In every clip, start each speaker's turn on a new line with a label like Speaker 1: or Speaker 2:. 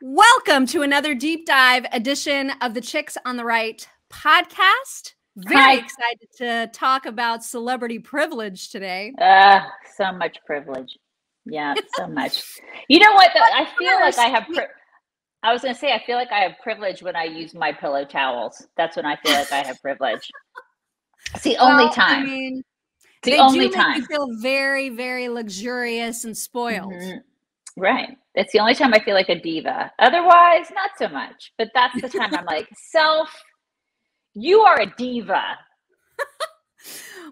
Speaker 1: Welcome to another deep dive edition of the Chicks on the Right podcast. Very excited to talk about celebrity privilege today.
Speaker 2: So much privilege. Yeah, so much. You know what? I feel like I have. I was going to say, I feel like I have privilege when I use my pillow towels. That's when I feel like I have privilege. It's the only time.
Speaker 1: I mean,
Speaker 2: it's the only
Speaker 1: do
Speaker 2: time.
Speaker 1: Make you feel very, very luxurious and spoiled.
Speaker 2: Mm-hmm. Right. It's the only time I feel like a diva. Otherwise, not so much. But that's the time I'm like, you are a diva.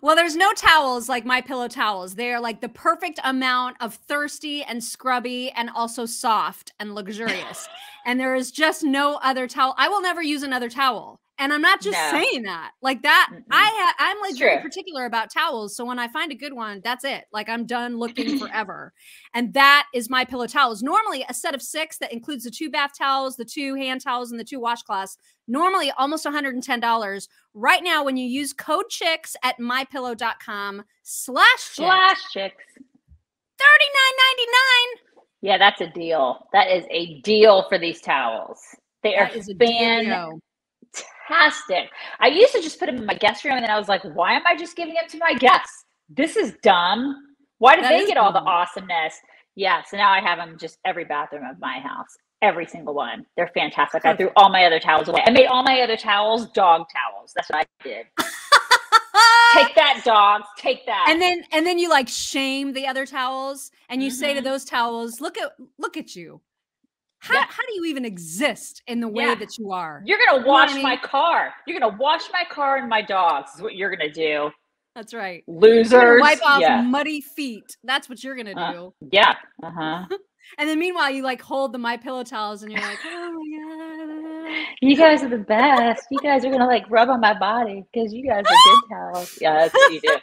Speaker 1: Well, there's no towels like my pillow towels. They are like the perfect amount of thirsty and scrubby and also soft and luxurious. And there is just no other towel. I will never use another towel. And I'm not just saying that like that. I'm like very particular about towels. So when I find a good one, that's it. Like I'm done looking forever. And that is my pillow towels. Normally a set of 6 that includes the 2 bath towels, the 2 hand towels, and the 2 washcloths. Normally almost $110. Right now, when you use code CHICKS at mypillow.com/chicks,
Speaker 2: $39.99. Yeah, that's a deal. That is a deal for these towels. They are fantastic. I used to just put them in my guest room, and then I was like, why am I just giving them to my guests? This is dumb. Why did they get all the awesomeness? Yeah, so now I have them just every bathroom of my house. Every single one. They're fantastic. I threw all my other towels away. I made all my other towels dog towels. That's what I did. Take that, dogs. Take that.
Speaker 1: And then you like shame the other towels, and you say to those towels, look at you. How do you even exist in the way that you are?
Speaker 2: You're going to wash my car. You're going to wash my car and my dogs is what you're going to do.
Speaker 1: That's right.
Speaker 2: Losers.
Speaker 1: Wipe off muddy feet. That's what you're going to do.
Speaker 2: Yeah.
Speaker 1: And then meanwhile, you like hold the My Pillow towels and you're like, oh my God.
Speaker 2: You guys are the best. You guys are going to like rub on my body because you guys are good towels. Yeah, that's what you do.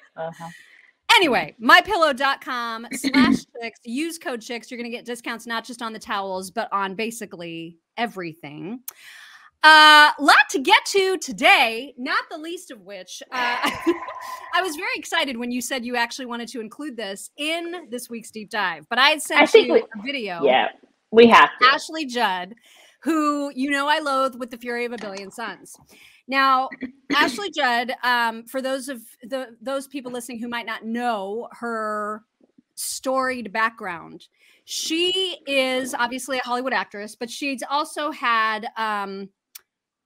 Speaker 1: Anyway, mypillow.com/chicks. Use code CHICKS. You're going to get discounts not just on the towels, but on basically everything. Lot to get to today, not the least of which I was very excited when you said you actually wanted to include this in this week's deep dive. But I had sent you a video.
Speaker 2: Yeah, we have to.
Speaker 1: Ashley Judd, who I loathe with the fury of a billion suns. Now, Ashley Judd, for those people listening who might not know her storied background, she is obviously a Hollywood actress, but she's also had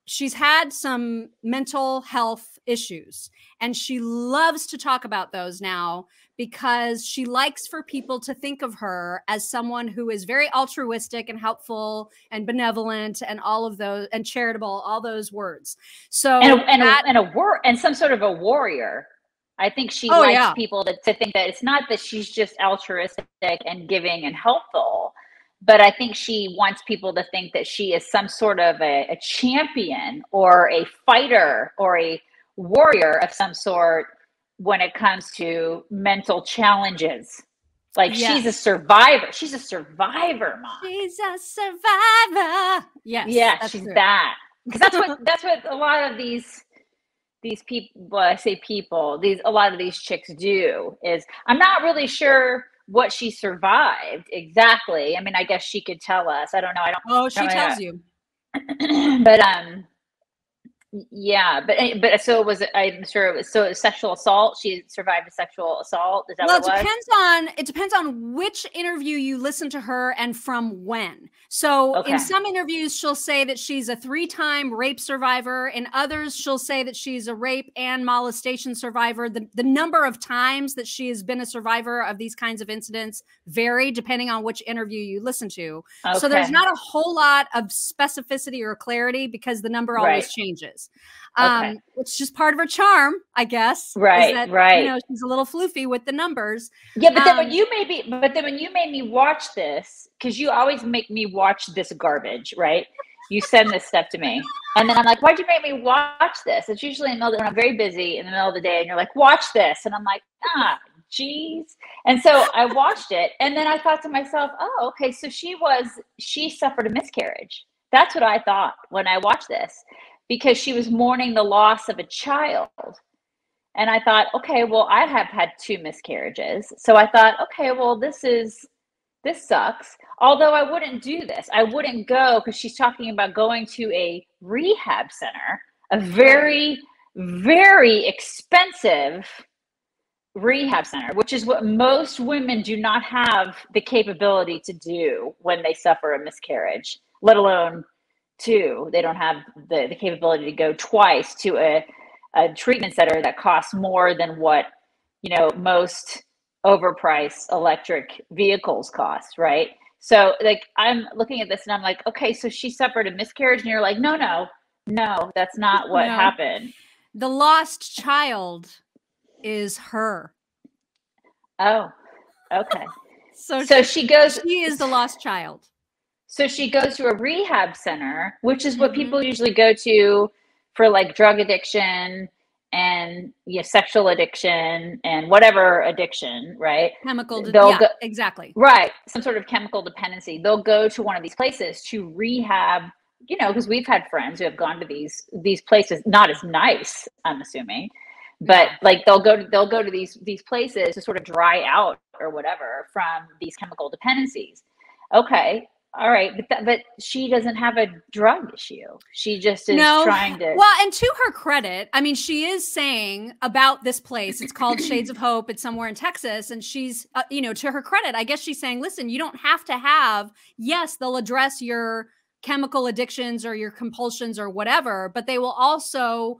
Speaker 1: she's had some mental health issues, and she loves to talk about those now because she likes for people to think of her as someone who is very altruistic and helpful and benevolent and all of those, and charitable, all those words. So
Speaker 2: and some sort of a warrior. I think she likes people to think that it's not that she's just altruistic and giving and helpful, but I think she wants people to think that she is some sort of a champion or a fighter or a warrior of some sort when it comes to mental challenges. Like she's a survivor. She's a survivor, Mom.
Speaker 1: She's a survivor. Yes.
Speaker 2: Yeah, she's true. That. Because that's what a lot of these people, well, I say people, a lot of these chicks do is, I'm not really sure what she survived exactly. I mean, I guess she could tell us. I don't know.
Speaker 1: She tells you.
Speaker 2: But yeah, but so I'm sure it was sexual assault. She survived a sexual assault. Is that what it was?
Speaker 1: It depends on which interview you listen to her and from when. So in some interviews, she'll say that she's a 3-time rape survivor. In others, she'll say that she's a rape and molestation survivor. The number of times that she has been a survivor of these kinds of incidents vary depending on which interview you listen to. So there's not a whole lot of specificity or clarity because the number always changes. It's just part of her charm, I guess.
Speaker 2: Right.
Speaker 1: She's a little floofy with the numbers.
Speaker 2: Yeah, but then when you made me watch this, because you always make me watch this garbage, right? You send this stuff to me, and then I'm like, "Why'd you make me watch this?" It's usually in the middle when I'm very busy in the middle of the day, and you're like, "Watch this," and I'm like, geez. And so I watched it, and then I thought to myself, "Oh, okay, so she suffered a miscarriage." That's what I thought when I watched this. Because she was mourning the loss of a child. And I thought, okay, well, I have had 2 miscarriages. So I thought, okay, well, this is this sucks. Although I wouldn't do this. I wouldn't go, because she's talking about going to a rehab center, a very, very expensive rehab center, which is what most women do not have the capability to do when they suffer a miscarriage, let alone two. They don't have the capability to go twice to a treatment center that costs more than what, you know, most overpriced electric vehicles cost, right? So like, I'm looking at this and I'm like, okay, so she suffered a miscarriage, and you're like, no, that's not what happened.
Speaker 1: The lost child is her.
Speaker 2: Oh, okay.
Speaker 1: So she is the lost child.
Speaker 2: So she goes to a rehab center, which is what people usually go to for like drug addiction and sexual addiction and whatever addiction, right?
Speaker 1: Exactly.
Speaker 2: Right. Some sort of chemical dependency. They'll go to one of these places to rehab, because we've had friends who have gone to these places, not as nice, I'm assuming, but like they'll go to these places to sort of dry out or whatever from these chemical dependencies. Okay. All right, but she doesn't have a drug issue. She just is trying to.
Speaker 1: Well, and to her credit, I mean, she is saying about this place. It's called Shades of Hope. It's somewhere in Texas, and she's, to her credit, I guess she's saying, listen, you don't have to have. Yes, they'll address your chemical addictions or your compulsions or whatever, but they will also.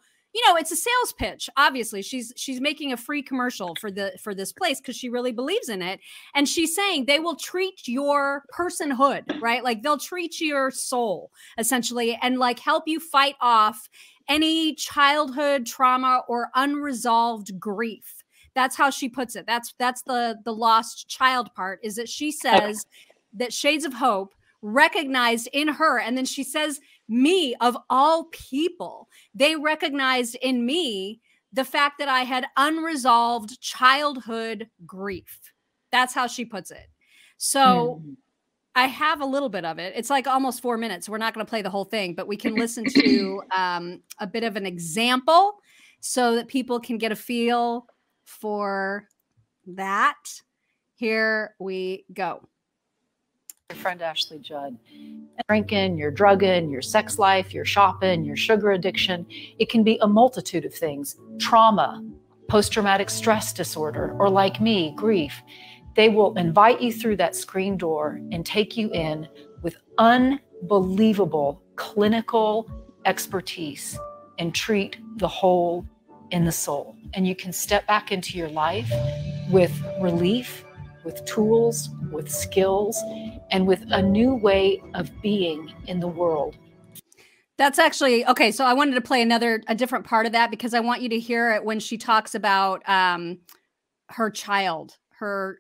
Speaker 1: It's a sales pitch. Obviously, she's making a free commercial for this place because she really believes in it. And she's saying they will treat your personhood, right? Like they'll treat your soul essentially, and like help you fight off any childhood trauma or unresolved grief. That's how she puts it. That's the lost child part, is that she says that Shades of Hope recognized in her, and then she says, me of all people, they recognized in me the fact that I had unresolved childhood grief. That's how she puts it. So I have a little bit of it. It's like almost 4 minutes. We're not going to play the whole thing, but we can listen to a bit of an example so that people can get a feel for that. Here we go.
Speaker 3: Your friend Ashley Judd. Drinking, your drugging, your sex life, your shopping, your sugar addiction. It can be a multitude of things. Trauma, post-traumatic stress disorder, or like me, grief. They will invite you through that screen door and take you in with unbelievable clinical expertise and treat the hole in the soul. And you can step back into your life with relief, with tools, with skills, and with a new way of being in the world.
Speaker 1: That's actually, okay, so I wanted to play a different part of that because I want you to hear it when she talks about her child, her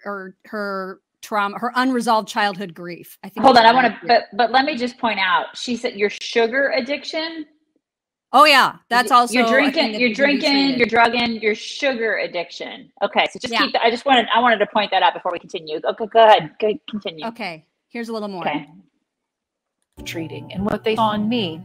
Speaker 1: trauma, her unresolved childhood grief. I think.
Speaker 2: Hold on, but let me just point out, she said your sugar addiction.
Speaker 1: Oh yeah, that's also
Speaker 2: you're drinking, you're drugging, your sugar addiction. Okay, so just keep that. I wanted to point that out before we continue. Okay, go ahead, continue.
Speaker 1: Okay, here's a little more.
Speaker 2: Okay.
Speaker 3: Treating, and what they saw in me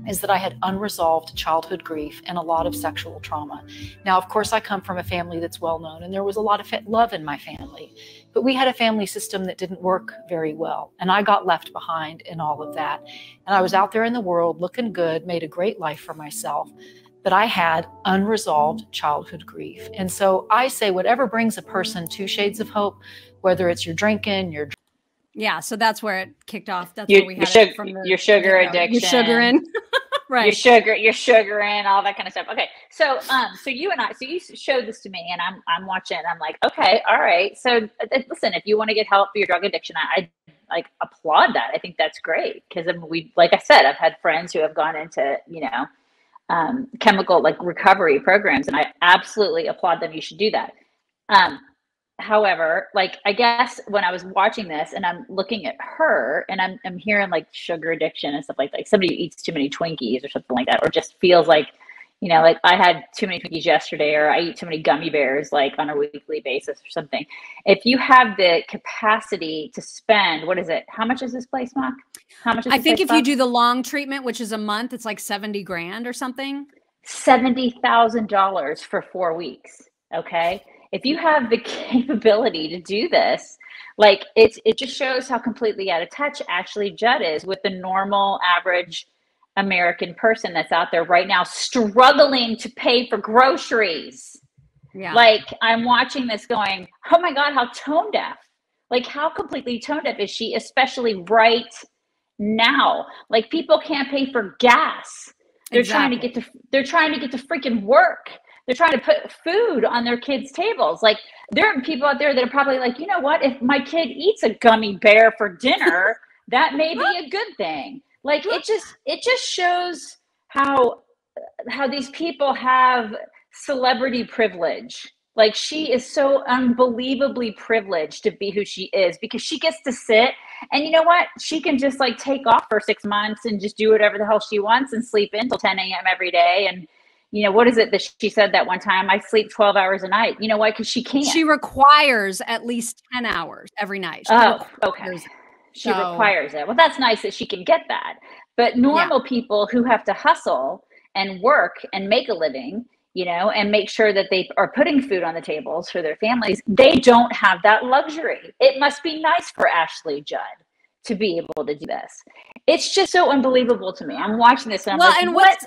Speaker 3: is that I had unresolved childhood grief and a lot of sexual trauma. Now, of course, I come from a family that's well known, and there was a lot of love in my family, but we had a family system that didn't work very well, and I got left behind in all of that. And I was out there in the world looking good, made a great life for myself, but I had unresolved childhood grief. And so I say, whatever brings a person to Shades of Hope, whether it's your drinking, your
Speaker 1: so that's where it kicked off. That's where we had it from
Speaker 2: your sugar addiction,
Speaker 1: your sugaring, right?
Speaker 2: Your sugaring, all that kind of stuff. Okay, so you showed this to me, and I'm watching, and I'm like, okay, all right. So listen, if you want to get help for your drug addiction, I like applaud that. I think that's great because like I said, I've had friends who have gone into chemical like recovery programs, and I absolutely applaud them. You should do that. However, like, I guess when I was watching this and I'm looking at her and I'm hearing like sugar addiction and stuff like that, like somebody who eats too many Twinkies or something like that, or just feels like, like I had too many Twinkies yesterday, or I eat too many gummy bears, like on a weekly basis or something. If you have the capacity to spend, what is it? How much is this place, Mark? How much is
Speaker 1: I think if you do the long treatment, which is a month, it's like 70 grand or something.
Speaker 2: $70,000 for 4 weeks. Okay. If you have the capability to do this, Like it just shows how completely out of touch Ashley Judd is with the normal average American person that's out there right now struggling to pay for groceries.
Speaker 1: Yeah.
Speaker 2: Like I'm watching this going, oh my God, how tone deaf. Like how completely tone deaf is she, especially right now? Like people can't pay for gas. They're trying to get to freaking work. They're trying to put food on their kids' tables. Like there are people out there that are probably like, you know what? If my kid eats a gummy bear for dinner, that may be a good thing. Like it just shows how these people have celebrity privilege. Like she is so unbelievably privileged to be who she is because she gets to sit and you know what? She can just like take off for 6 months and just do whatever the hell she wants and sleep in until 10 a.m. every day. And you know, what is it that she said that one time? I sleep 12 hours a night. You know why? Because she can't.
Speaker 1: She requires at least 10 hours every night.
Speaker 2: She requires it. Well, that's nice that she can get that. But normal people who have to hustle and work and make a living, you know, and make sure that they are putting food on the tables for their families, they don't have that luxury. It must be nice for Ashley Judd to be able to do this. It's just so unbelievable to me. I'm watching this and I'm like,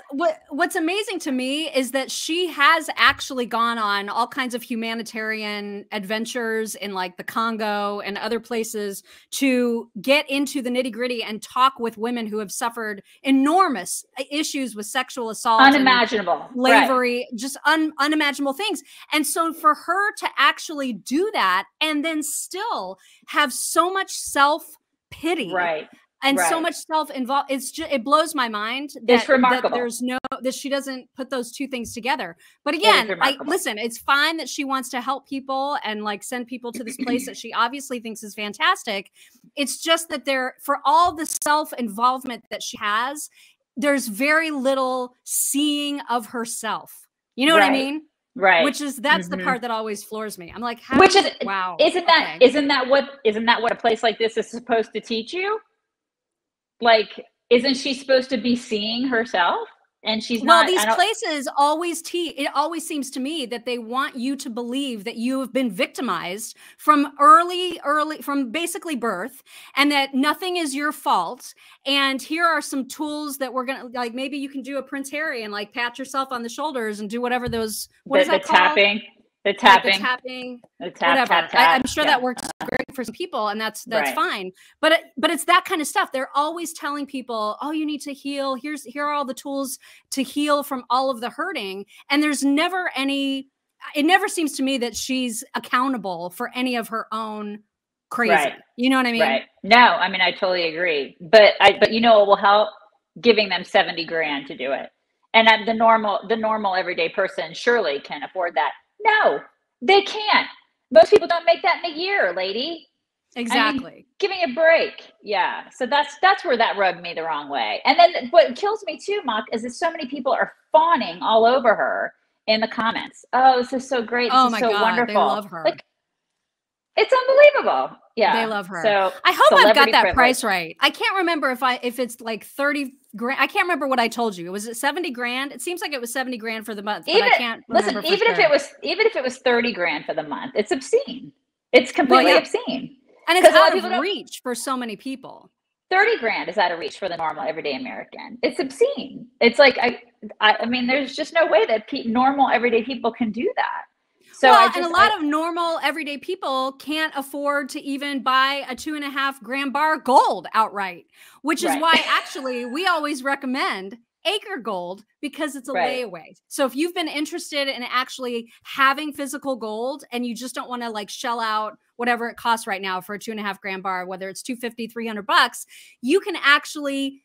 Speaker 1: what's amazing to me is that she has actually gone on all kinds of humanitarian adventures in like the Congo and other places to get into the nitty-gritty and talk with women who have suffered enormous issues with sexual assault,
Speaker 2: unimaginable,
Speaker 1: slavery, just unimaginable things. And so for her to actually do that and then still have so much self-pity, and so much self-involved, it blows my mind that,
Speaker 2: it's remarkable.
Speaker 1: that she doesn't put those two things together. But again, listen, it's fine that she wants to help people and like send people to this place that she obviously thinks is fantastic. It's just that for all the self-involvement that she has, there's very little seeing of herself. You know what I mean?
Speaker 2: Right.
Speaker 1: That's the part that always floors me. I'm like, wow.
Speaker 2: Isn't that what a place like this is supposed to teach you? Like, isn't she supposed to be seeing herself? And she's not.
Speaker 1: Well, these places it always seems to me that they want you to believe that you have been victimized from from basically birth, and that nothing is your fault. And here are some tools that we're going to, like, maybe you can do a Prince Harry and like pat yourself on the shoulders and do whatever those, what is that called?
Speaker 2: The tapping,
Speaker 1: whatever.
Speaker 2: Tap.
Speaker 1: I'm sure that works great for some people, and that's fine. But it's that kind of stuff. They're always telling people, "Oh, you need to heal. Here are all the tools to heal from all of the hurting." And there's never any. It never seems to me that she's accountable for any of her own crazy.
Speaker 2: Right.
Speaker 1: You know what I mean?
Speaker 2: Right. No, I mean I totally agree. But you know, it will help giving them $70,000 to do it, and the normal everyday person surely can afford that. No, they can't. Most people don't make that in a year, lady.
Speaker 1: Exactly.
Speaker 2: I mean, give me a break. Yeah. So that's where that rubbed me the wrong way. And then what kills me too, Mock, is that so many people are fawning all over her in the comments. Oh, this is so great. This is so wonderful.
Speaker 1: They love her.
Speaker 2: Like, it's unbelievable. Yeah.
Speaker 1: They love her.
Speaker 2: So
Speaker 1: I hope I've got that price right. I can't remember if it's like 30 grand. I can't remember what I told you. Was it 70 grand? It seems like it was 70 grand for the month. But I can't remember.
Speaker 2: Even if it was 30 grand for the month, it's obscene. It's completely obscene.
Speaker 1: And it's out of reach for so many people.
Speaker 2: 30 grand is out of reach for the normal everyday American. It's obscene. It's like, I mean, there's just no way that normal everyday people can do that. So
Speaker 1: and a lot of normal everyday people can't afford to even buy a 2.5 gram bar gold outright, which is why actually we always recommend Acre Gold, because it's a layaway. So if you've been interested in actually having physical gold and you just don't want to like shell out whatever it costs right now for a 2.5 gram bar, whether it's $250, $300, you can actually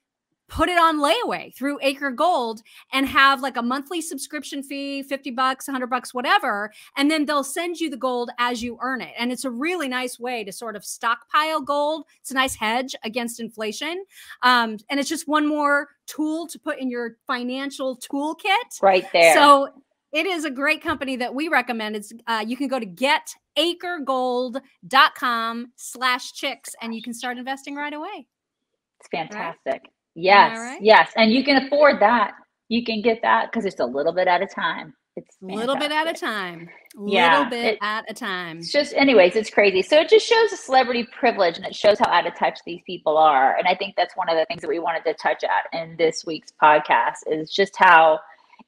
Speaker 1: put it on layaway through Acre Gold and have like a monthly subscription fee, $50, $100, whatever. And then they'll send you the gold as you earn it. And it's a really nice way to sort of stockpile gold. It's a nice hedge against inflation. And it's just one more tool to put in your financial toolkit.
Speaker 2: Right there.
Speaker 1: So it is a great company that we recommend. It's you can go to getacregold.com/chicks and you can start investing right away.
Speaker 2: It's fantastic. Right? Yes. Yes. And you can afford that. You can get that because it's a little bit at a time. It's
Speaker 1: a little bit at a
Speaker 2: fantastic.
Speaker 1: time.
Speaker 2: Yeah,
Speaker 1: Little bit at a time.
Speaker 2: It's just, anyways, it's crazy. So it just shows a celebrity privilege, and it shows how out of touch these people are. And I think that's one of the things that we wanted to touch at in this week's podcast, is just how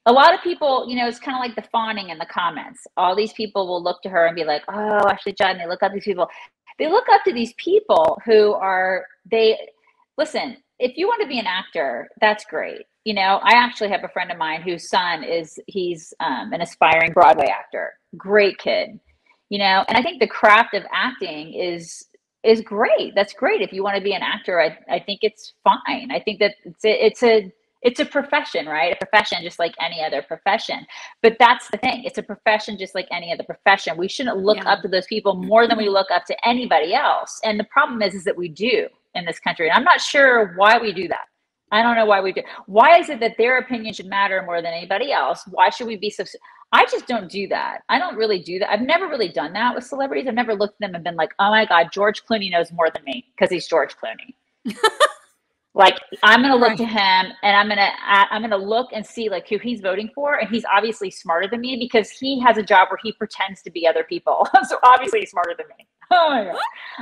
Speaker 2: a lot of people, you know, it's kind of like the fawning in the comments. All these people will look to her and be like, oh, Ashley Judd, and they look up to these people. They look up to these people who are, listen, if you want to be an actor, that's great. You know, I actually have a friend of mine whose son he's an aspiring Broadway actor. Great kid, you know, and I think the craft of acting is great. That's great. If you want to be an actor, I think it's fine. I think that it's a profession, right? A profession just like any other profession. But that's the thing. It's a profession just like any other profession. We shouldn't look up to those people more than we look up to anybody else. And the problem is that we do in this country. And I'm not sure why we do that. I don't know why we do. Why is it that their opinion should matter more than anybody else? Why should we be so? I just don't do that. I don't really do that. I've never really done that with celebrities. I've never looked at them and been like, oh my God, George Clooney knows more than me because he's George Clooney. Like, I'm going to look to him, and I'm going to look and see like who he's voting for. And he's obviously smarter than me because he has a job where he pretends to be other people. So obviously he's smarter than me. Oh my God.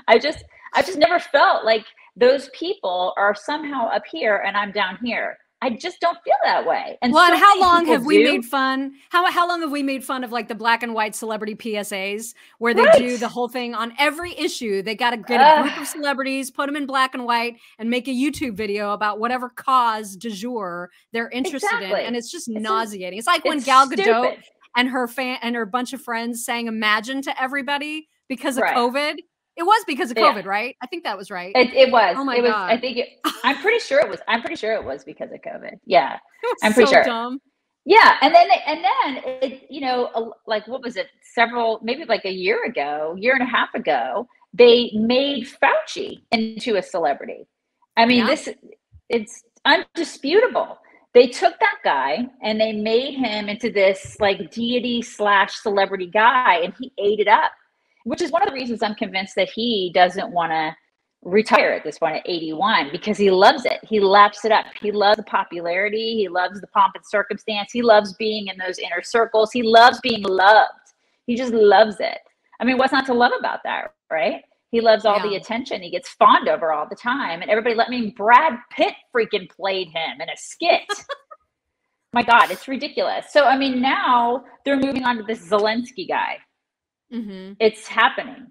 Speaker 2: I just never felt like those people are somehow up here and I'm down here. I just don't feel that way. And
Speaker 1: well, and how long have we made fun? How long have we made fun of like the black and white celebrity PSAs where they do the whole thing on every issue? They got to get a group of celebrities, put them in black and white, and make a YouTube video about whatever cause du jour they're interested in, and it's just nauseating. It's like when Gal Gadot and her bunch of friends sang "Imagine" to everybody because of COVID. It was because of COVID, right? I think that was right.
Speaker 2: It was.
Speaker 1: Oh my God.
Speaker 2: I think I'm pretty sure it was. I'm pretty sure it was because of COVID. Yeah. I'm
Speaker 1: pretty
Speaker 2: sure.
Speaker 1: Dumb.
Speaker 2: Yeah. And then it, you know, like, what was it? Maybe like a year and a half ago, they made Fauci into a celebrity. I mean, it's undisputable. They took that guy and they made him into this like deity / celebrity guy, and he ate it up. Which is one of the reasons I'm convinced that he doesn't want to retire at this point at 81, because he loves it. He laps it up. He loves the popularity. He loves the pomp and circumstance. He loves being in those inner circles. He loves being loved. He just loves it. I mean, what's not to love about that, right? He loves all the attention. He gets fawned over all the time. And everybody Brad Pitt freaking played him in a skit. My God, it's ridiculous. So, I mean, now they're moving on to this Zelensky guy. Mm-hmm. It's happening.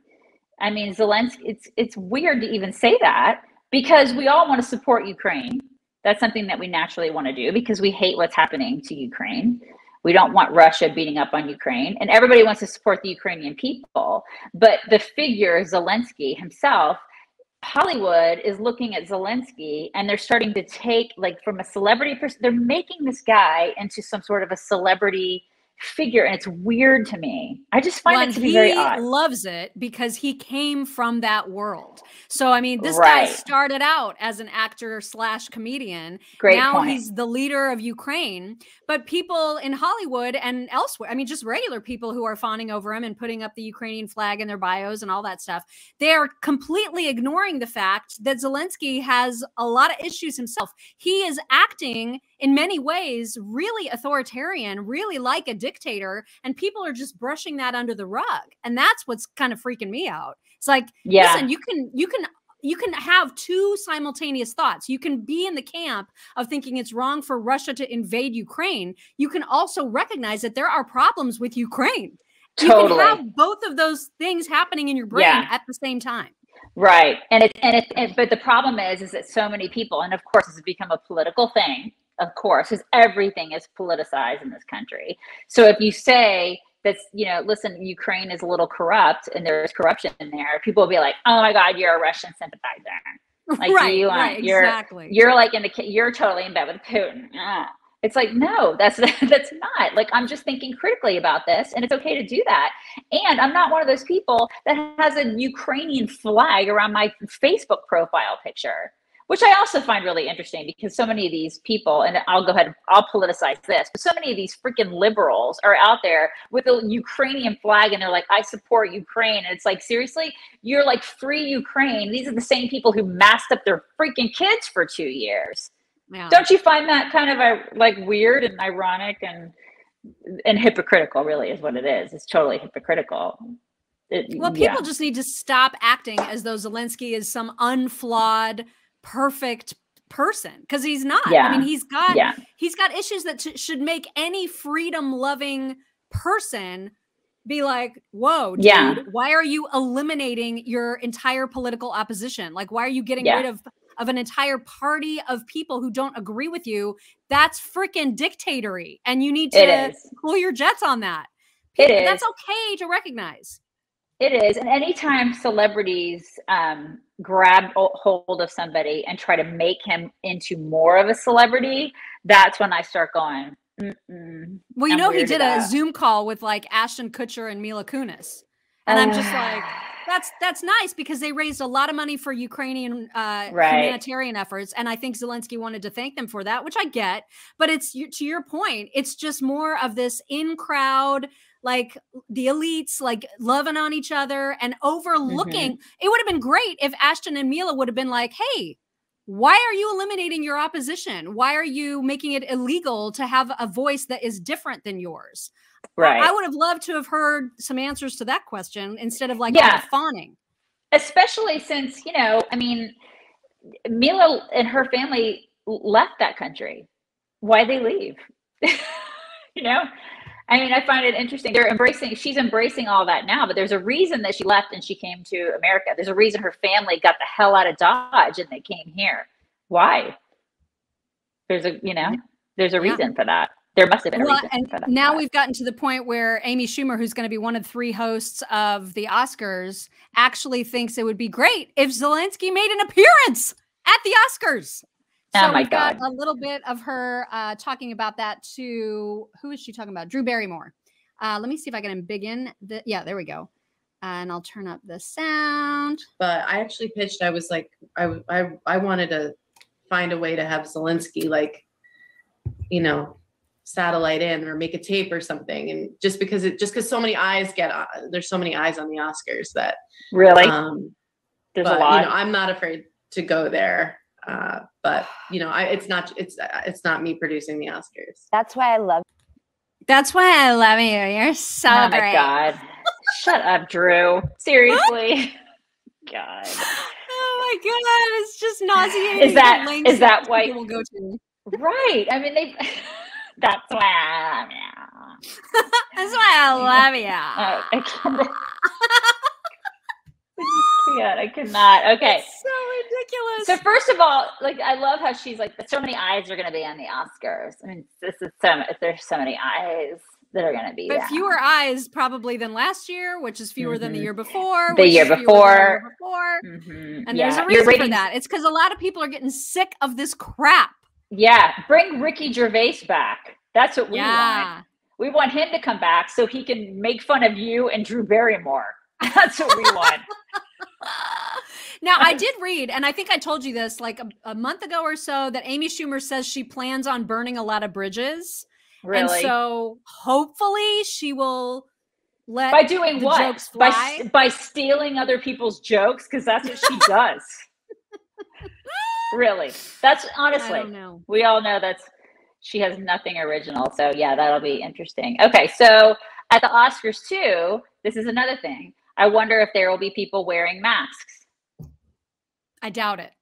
Speaker 2: I mean, Zelensky, it's weird to even say that because we all want to support Ukraine. That's something that we naturally want to do because we hate what's happening to Ukraine. We don't want Russia beating up on Ukraine, and everybody wants to support the Ukrainian people. But the figure Zelensky himself, Hollywood is looking at Zelensky and they're starting to take, like, from a celebrity person, they're making this guy into some sort of a celebrity figure, and it's weird to me. I just find it to be very odd.
Speaker 1: He loves it because he came from that world. So I mean, this guy started out as an actor / comedian. Now he's the leader of Ukraine. But people in Hollywood and elsewhere, I mean, just regular people who are fawning over him and putting up the Ukrainian flag in their bios and all that stuff, they are completely ignoring the fact that Zelensky has a lot of issues himself. He is acting in many ways really authoritarian, really like a dictator, and people are just brushing that under the rug. And that's what's kind of freaking me out. It's like, listen, you can have two simultaneous thoughts. You can be in the camp of thinking it's wrong for Russia to invade Ukraine. You can also recognize that there are problems with Ukraine. Totally. You can have both of those things happening in your brain at the same time.
Speaker 2: Right. But the problem is that so many people, and of course it's become a political thing, of course, because everything is politicized in this country. So if you say that's, you know, listen, Ukraine is a little corrupt and there's corruption in there, people will be like, oh my God, you're a Russian sympathizer. Like you're like you're totally in bed with Putin. It's like, no, that's not. Like, I'm just thinking critically about this, and it's okay to do that. And I'm not one of those people that has a Ukrainian flag around my Facebook profile picture, which I also find really interesting because so many of these people, and I'll politicize this, but so many of these freaking liberals are out there with a Ukrainian flag and they're like, I support Ukraine. And it's like, seriously, you're like, free Ukraine. These are the same people who masked up their freaking kids for 2 years. Yeah. Don't you find that kind of like weird and ironic and and hypocritical, really, is what it is. It's totally hypocritical.
Speaker 1: Well, people just need to stop acting as though Zelensky is some unflawed, perfect person, because he's not. I mean, he's got issues that should make any freedom-loving person be like, whoa, dude, why are you eliminating your entire political opposition? Like, why are you getting rid of an entire party of people who don't agree with you? That's freaking dictatory. And you need to cool your jets on that. That's okay to recognize.
Speaker 2: It is. And anytime celebrities grab hold of somebody and try to make him into more of a celebrity, that's when I start going,
Speaker 1: well, you know, he did a Zoom call with like Ashton Kutcher and Mila Kunis. And I'm just like, that's nice, because they raised a lot of money for Ukrainian humanitarian efforts. And I think Zelensky wanted to thank them for that, which I get. But it's, to your point, it's just more of this in-crowd, like the elites, like loving on each other and overlooking. It would have been great if Ashton and Mila would have been like, hey, why are you eliminating your opposition? Why are you making it illegal to have a voice that is different than yours? Right. I would have loved to have heard some answers to that question instead of like fawning.
Speaker 2: Especially since, you know, I mean, Mila and her family left that country. Why'd they leave? You know? I mean, I find it interesting. She's embracing all that now, but there's a reason that she left and she came to America. There's a reason her family got the hell out of Dodge and they came here. Why? There's a reason for that. There must have been a reason for that.
Speaker 1: Now we've gotten to the point where Amy Schumer, who's going to be one of 3 hosts of the Oscars, actually thinks it would be great if Zelensky made an appearance at the Oscars. So we've got a little bit of her talking about that to, who is she talking about? Drew Barrymore. Let me see if I can begin. Yeah, there we go. And I'll turn up the sound.
Speaker 4: But I actually pitched, I was like, I wanted to find a way to have Zelensky, like, you know, satellite in or make a tape or something. And just because so many eyes there's so many eyes on the Oscars that
Speaker 2: really, there's a lot.
Speaker 4: You know, I'm not afraid to go there. But you know, it's not me producing the Oscars.
Speaker 5: That's why I love
Speaker 1: you. You're so great. Oh my
Speaker 2: God. Shut up, Drew. Seriously. God.
Speaker 1: Oh my God. It's just nauseating.
Speaker 2: Is that why
Speaker 1: we'll go to?
Speaker 2: Right. I mean, that's why I love you.
Speaker 1: That's why I love you.
Speaker 2: I can't. I cannot. Okay.
Speaker 1: It's so ridiculous.
Speaker 2: So first of all, like, I love how she's like, so many eyes are going to be on the Oscars. I mean, there's so many eyes that are going to be.
Speaker 1: But fewer eyes probably than last year, which is fewer than the year before.
Speaker 2: The year before.
Speaker 1: And there's a reason for that. It's because a lot of people are getting sick of this crap.
Speaker 2: Yeah. Bring Ricky Gervais back. That's what we want. We want him to come back so he can make fun of you and Drew Barrymore. That's what we want.
Speaker 1: Now, I did read, and I think I told you this like a month ago or so, that Amy Schumer says she plans on burning a lot of bridges. Really? And so hopefully she will let
Speaker 2: by doing
Speaker 1: the
Speaker 2: what?
Speaker 1: Jokes fly.
Speaker 2: By stealing other people's jokes, because that's what she does. Really. That's honestly, we all know she has nothing original. So yeah, that'll be interesting. Okay, so at the Oscars too, this is another thing. I wonder if there will be people wearing masks.
Speaker 1: I doubt it.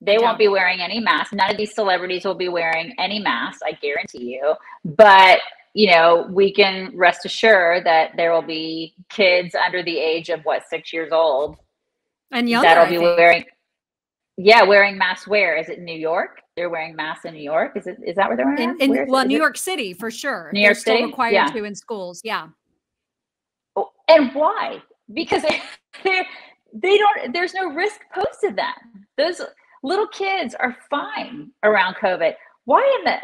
Speaker 2: They won't be wearing any masks. None of these celebrities will be wearing any masks, I guarantee you. But, you know, we can rest assured that there will be kids under the age of 6 years old.
Speaker 1: And younger,
Speaker 2: that'll be wearing masks. Where? Is it New York? They're wearing masks in New York. Is that where they're wearing masks?
Speaker 1: New York City for sure.
Speaker 2: New York City?
Speaker 1: Still required to in schools. Yeah.
Speaker 2: And why? Because they don't, there's no risk posed to them. Those little kids are fine around COVID. Why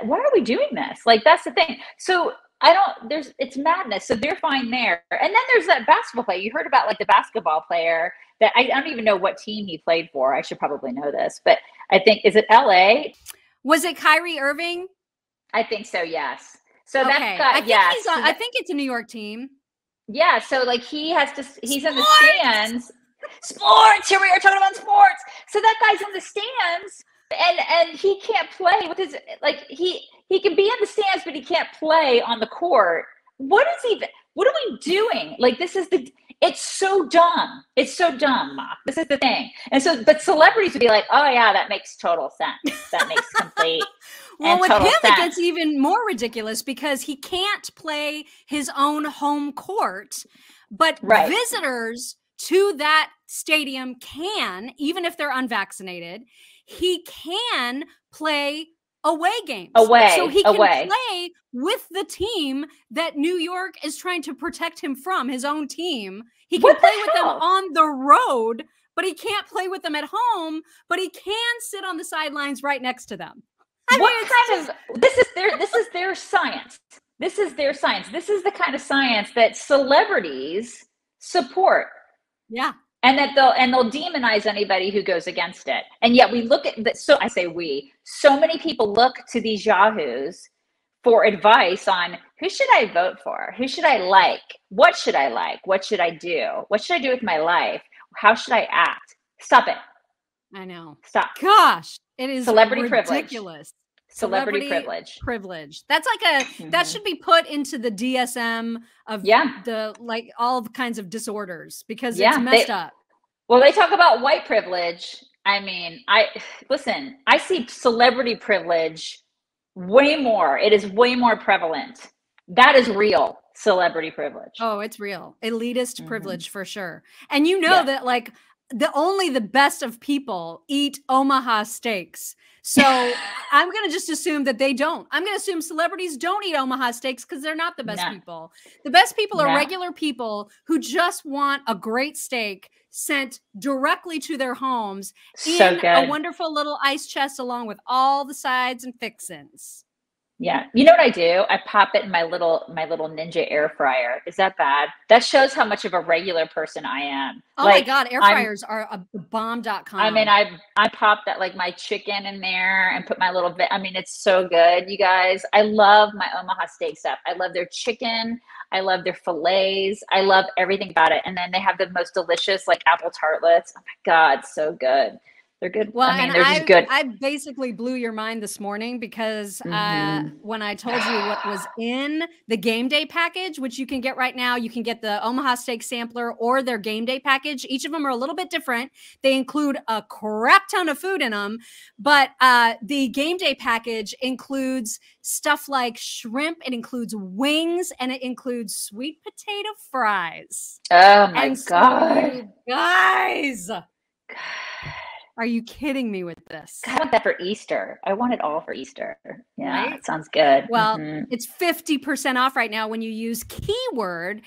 Speaker 2: are we doing this? Like, that's the thing. So it's madness. So they're fine there. And then there's that basketball player. You heard about like the basketball player that I don't even know what team he played for. I should probably know this, but I think, is it LA?
Speaker 1: Was it Kyrie Irving?
Speaker 2: I think so. Yes. So
Speaker 1: okay.
Speaker 2: that's got,
Speaker 1: I think it's a New York team.
Speaker 2: Yeah, so like he's in the stands. Sports! Here we are talking about sports. So that guy's in the stands And he can't play with his, like, he can be in the stands, but he can't play on the court. What are we doing? Like, it's so dumb. It's so dumb, Ma. This is the thing. And so, but celebrities would be like, oh yeah, that makes total sense. That makes complete
Speaker 1: Well,
Speaker 2: and
Speaker 1: with
Speaker 2: total
Speaker 1: him,
Speaker 2: sense.
Speaker 1: it gets even more ridiculous because he can't play his own home court, but
Speaker 2: Right.
Speaker 1: visitors to that stadium can, even if they're unvaccinated, he can play away games. So he can play with the team that New York is trying to protect him from, his own team. He can play with them on the road, but he can't play with them at home, but he can sit on the sidelines right next to them.
Speaker 2: This is their science. This is their science. This is the kind of science that celebrities support.
Speaker 1: Yeah.
Speaker 2: And that they'll demonize anybody who goes against it. And yet we look at so many people look to these yahoos for advice on who should I vote for? Who should I like? What should I like? What should I do? What should I do with my life? How should I act? Stop it.
Speaker 1: I know.
Speaker 2: Stop.
Speaker 1: Gosh, it is
Speaker 2: celebrity
Speaker 1: ridiculous.
Speaker 2: Celebrity
Speaker 1: privilege. That's like that should be put into the DSM of the, like, all kinds of disorders, because it's messed up.
Speaker 2: Well, they talk about white privilege. I mean, I see celebrity privilege way more. It is way more prevalent. That is real celebrity privilege.
Speaker 1: Oh, it's real. Elitist privilege for sure. And you know that, like, only the best of people eat Omaha steaks. So I'm going to just assume that they don't. I'm going to assume celebrities don't eat Omaha steaks because they're not the best people. The best people are regular people who just want a great steak sent directly to their homes in a wonderful little ice chest along with all the sides and fixins.
Speaker 2: Yeah. You know what I do? I pop it in my little Ninja air fryer. Is that bad? That shows how much of a regular person I am.
Speaker 1: Oh my God. Air fryers are a bomb.com.
Speaker 2: I mean, I pop that, like, my chicken in there and put my little bit. I mean, it's so good, you guys. I love my Omaha steak stuff. I love their chicken. I love their fillets. I love everything about it. And then they have the most delicious, like, apple tartlets. Oh my God. So good. They're good.
Speaker 1: Well,
Speaker 2: I mean, they're just good.
Speaker 1: I basically blew your mind this morning because when I told you what was in the game day package, which you can get right now, you can get the Omaha Steak Sampler or their game day package. Each of them are a little bit different. They include a crap ton of food in them, but the game day package includes stuff like shrimp. It includes wings, and it includes sweet potato fries.
Speaker 2: Oh my God.
Speaker 1: So, guys. Are you kidding me with this?
Speaker 2: I want that for Easter. I want it all for Easter. Yeah, right? That sounds good.
Speaker 1: Well, it's 50% off right now when you use keyword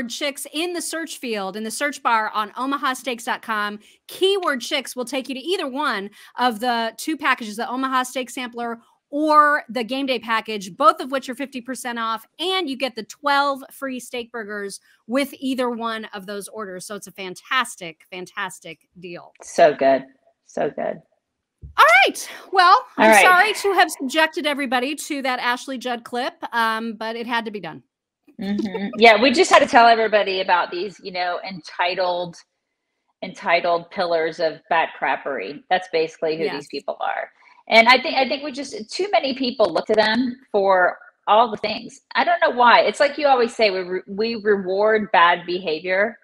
Speaker 1: chicks in the search field, in the search bar on omahasteaks.com. Keyword chicks will take you to either one of the two packages, the Omaha Steak Sampler or the game day package, both of which are 50% off, and you get the 12 free steak burgers with either one of those orders. So it's a fantastic, fantastic deal.
Speaker 2: So good. So good.
Speaker 1: All right. Well, I'm sorry to have subjected everybody to that Ashley Judd clip, but it had to be done.
Speaker 2: Yeah, we just had to tell everybody about these, entitled pillars of bad crappery. That's basically who these people are. And I think we just, too many people look to them for all the things. I don't know why. It's like you always say, we reward bad behavior.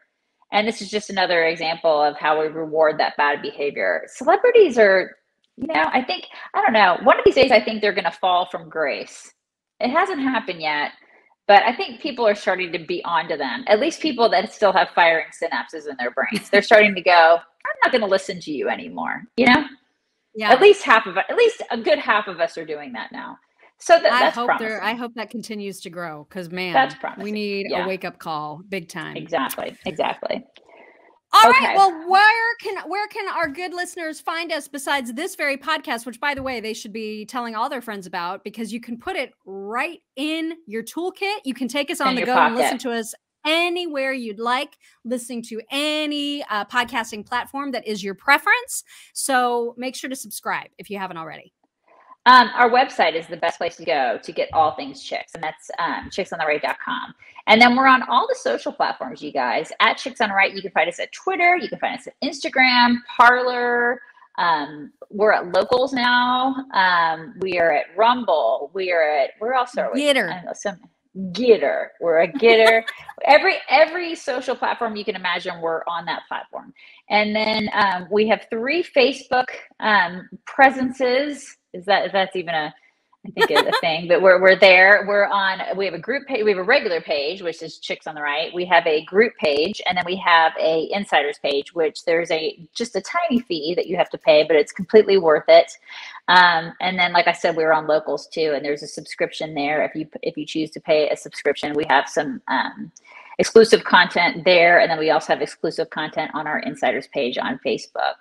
Speaker 2: And this is just another example of how we reward that bad behavior. Celebrities are, I don't know. One of these days, I think they're going to fall from grace. It hasn't happened yet, but I think people are starting to be onto them. At least people that still have firing synapses in their brains. They're starting to go, I'm not going to listen to you anymore. Yeah. At least a good half of us are doing that now. So that's promising. I
Speaker 1: hope that continues to grow, because man,
Speaker 2: that's promising.
Speaker 1: We need a wake up call, big time.
Speaker 2: Exactly.
Speaker 1: All right. Well, where can our good listeners find us besides this very podcast, which, by the way, they should be telling all their friends about, because you can put it right in your toolkit. You can take us on the go and listen to us anywhere you'd like, listening to any podcasting platform that is your preference. So make sure to subscribe if you haven't already.
Speaker 2: Our website is the best place to go to get all things Chicks, and that's chicksontheright.com. And then we're on all the social platforms, you guys. At Chicks on the Right, you can find us at Twitter, you can find us at Instagram, Parler, We're at Locals now. We are at Rumble. We are at, where else are we?
Speaker 1: Getter.
Speaker 2: I don't know, some Getter. We're a Getter. every social platform you can imagine, we're on that platform. And then we have 3 Facebook presences. That's even a thing, but we're there. We have a group page, we have a regular page, which is Chicks on the Right. We have a group page, and then we have a insiders page, which there's just a tiny fee that you have to pay, but it's completely worth it. And then, like I said, we're on Locals too, and there's a subscription there. If you choose to pay a subscription, we have some exclusive content there, and then we also have exclusive content on our insiders page on Facebook.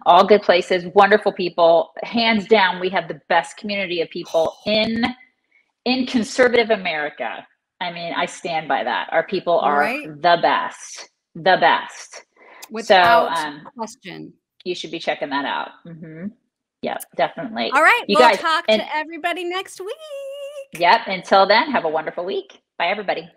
Speaker 2: All good places, wonderful people. Hands down, we have the best community of people in conservative America. I mean, I stand by that. Our people are the best.
Speaker 1: Without question.
Speaker 2: You should be checking that out. Yep, definitely.
Speaker 1: All right,
Speaker 2: we'll
Speaker 1: guys, talk to everybody next week.
Speaker 2: Yep, until then, have a wonderful week. Bye, everybody.